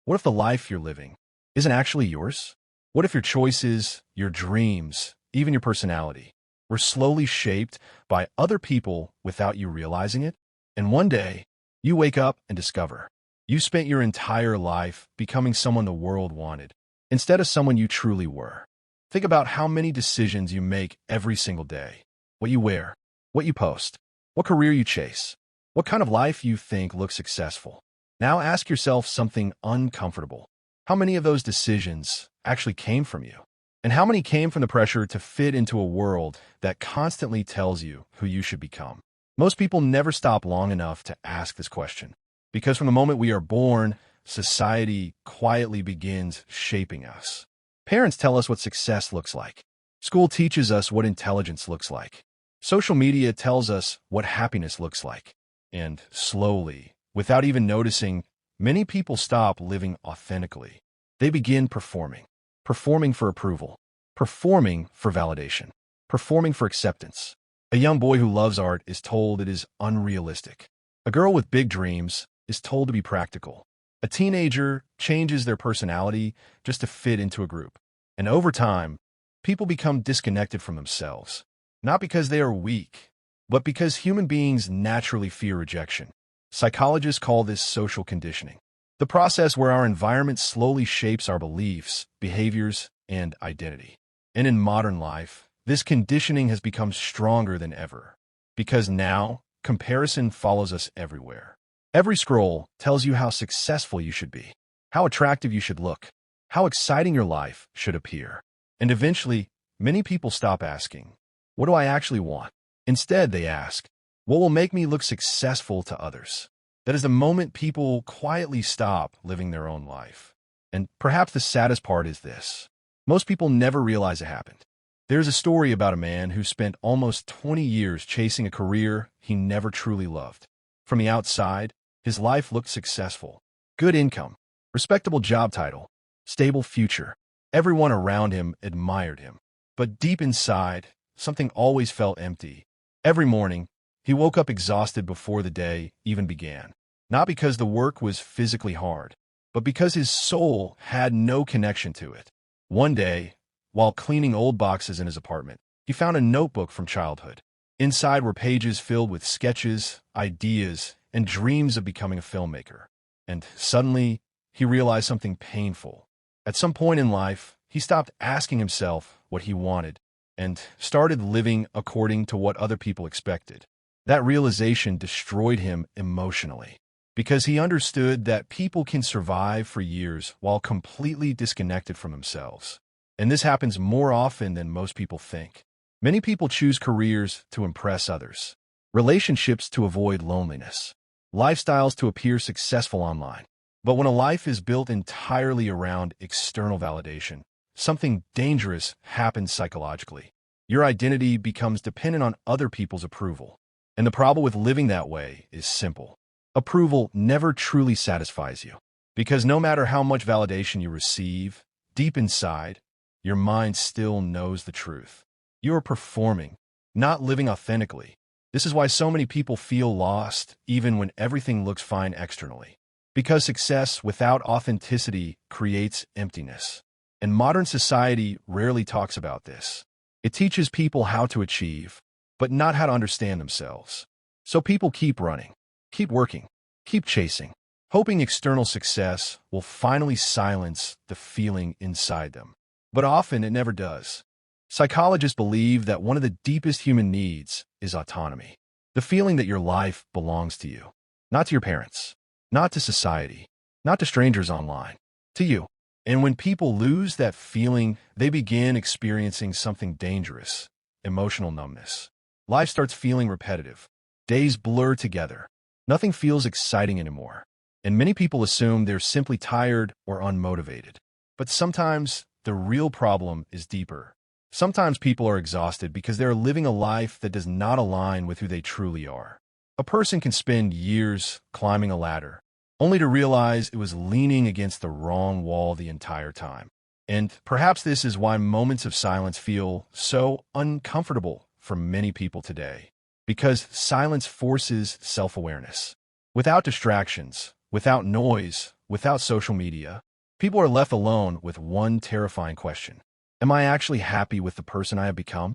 What if the life you're living isn't actually yours? What if your choices, your dreams, even your personality were slowly shaped by other people without you realizing it? And one day, you wake up and discover you spent your entire life becoming someone the world wanted instead of someone you truly were. Think about how many decisions you make every single day. What you wear, what you post, what career you chase, what kind of life you think looks successful. Now ask yourself something uncomfortable. How many of those decisions actually came from you? And how many came from the pressure to fit into a world that constantly tells you who you should become? Most people never stop long enough to ask this question, because from the moment we are born, society quietly begins shaping us. Parents tell us what success looks like. School teaches us what intelligence looks like. Social media tells us what happiness looks like. And slowly, without even noticing, many people stop living authentically. They begin performing. Performing for approval. Performing for validation. Performing for acceptance. A young boy who loves art is told it is unrealistic. A girl with big dreams is told to be practical. A teenager changes their personality just to fit into a group. And over time, people become disconnected from themselves. Not because they are weak, but because human beings naturally fear rejection. Psychologists call this social conditioning, the process where our environment slowly shapes our beliefs, behaviors, and identity. And in modern life, this conditioning has become stronger than ever, because now comparison follows us everywhere. Every scroll tells you how successful you should be, how attractive you should look, how exciting your life should appear. And eventually, many people stop asking, what do I actually want? Instead, they ask, what will make me look successful to others? That is the moment people quietly stop living their own life. And perhaps the saddest part is this. Most people never realize it happened. There's a story about a man who spent almost 20 years chasing a career he never truly loved. From the outside, his life looked successful. Good income, respectable job title, stable future. Everyone around him admired him. But deep inside, something always felt empty. Every morning, he woke up exhausted before the day even began. Not because the work was physically hard, but because his soul had no connection to it. One day, while cleaning old boxes in his apartment, he found a notebook from childhood. Inside were pages filled with sketches, ideas, and dreams of becoming a filmmaker. And suddenly, he realized something painful. At some point in life, he stopped asking himself what he wanted and started living according to what other people expected. That realization destroyed him emotionally, because he understood that people can survive for years while completely disconnected from themselves. And this happens more often than most people think. Many people choose careers to impress others, relationships to avoid loneliness, lifestyles to appear successful online. But when a life is built entirely around external validation, something dangerous happens psychologically. Your identity becomes dependent on other people's approval. And the problem with living that way is simple. Approval never truly satisfies you, because no matter how much validation you receive, deep inside, your mind still knows the truth. You are performing, not living authentically. This is why so many people feel lost even when everything looks fine externally. Because success without authenticity creates emptiness. And modern society rarely talks about this. It teaches people how to achieve, but not how to understand themselves. So people keep running, keep working, keep chasing, hoping external success will finally silence the feeling inside them. But often it never does. Psychologists believe that one of the deepest human needs is autonomy. The feeling that your life belongs to you, not to your parents, not to society, not to strangers online, to you. And when people lose that feeling, they begin experiencing something dangerous, emotional numbness. Life starts feeling repetitive. Days blur together. Nothing feels exciting anymore. And many people assume they're simply tired or unmotivated. But sometimes the real problem is deeper. Sometimes people are exhausted because they're living a life that does not align with who they truly are. A person can spend years climbing a ladder, only to realize it was leaning against the wrong wall the entire time. And perhaps this is why moments of silence feel so uncomfortable for many people today. Because silence forces self-awareness. Without distractions, without noise, without social media, people are left alone with one terrifying question. Am I actually happy with the person I have become?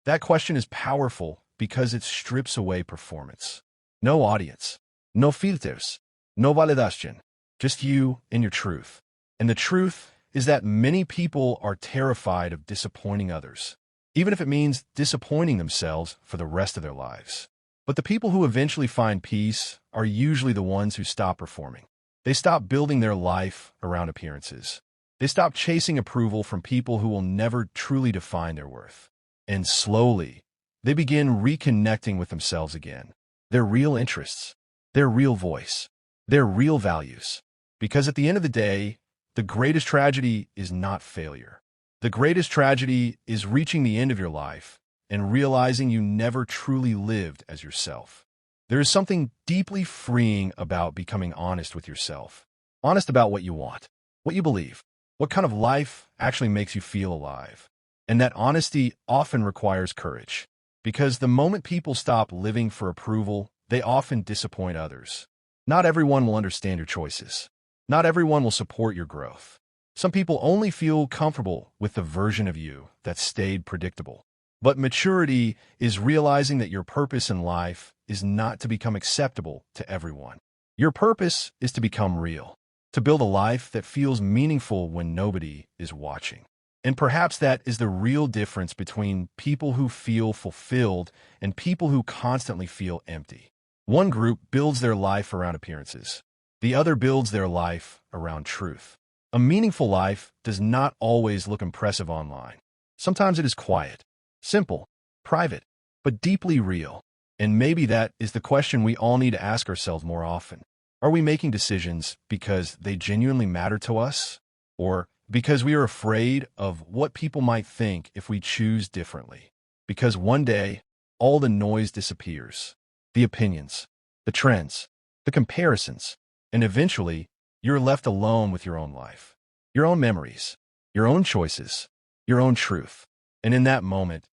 That question is powerful because it strips away performance. No audience, no filters, no validation, just you and your truth. And the truth is that many people are terrified of disappointing others, even if it means disappointing themselves for the rest of their lives. But the people who eventually find peace are usually the ones who stop performing. They stop building their life around appearances. They stop chasing approval from people who will never truly define their worth. And slowly, they begin reconnecting with themselves again, their real interests, their real voice, their real values. Because at the end of the day, the greatest tragedy is not failure. The greatest tragedy is reaching the end of your life and realizing you never truly lived as yourself. There is something deeply freeing about becoming honest with yourself. Honest about what you want, what you believe, what kind of life actually makes you feel alive. And that honesty often requires courage, because the moment people stop living for approval, they often disappoint others. Not everyone will understand your choices. Not everyone will support your growth. Some people only feel comfortable with the version of you that stayed predictable. But maturity is realizing that your purpose in life is not to become acceptable to everyone. Your purpose is to become real, to build a life that feels meaningful when nobody is watching. And perhaps that is the real difference between people who feel fulfilled and people who constantly feel empty. One group builds their life around appearances. The other builds their life around truth. A meaningful life does not always look impressive online. Sometimes it is quiet, simple, private, but deeply real. And maybe that is the question we all need to ask ourselves more often. Are we making decisions because they genuinely matter to us? Or because we are afraid of what people might think if we choose differently? Because one day, all the noise disappears. The opinions, the trends, the comparisons, and eventually, you're left alone with your own life, your own memories, your own choices, your own truth. And in that moment,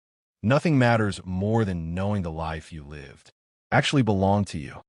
nothing matters more than knowing the life you lived actually belonged to you.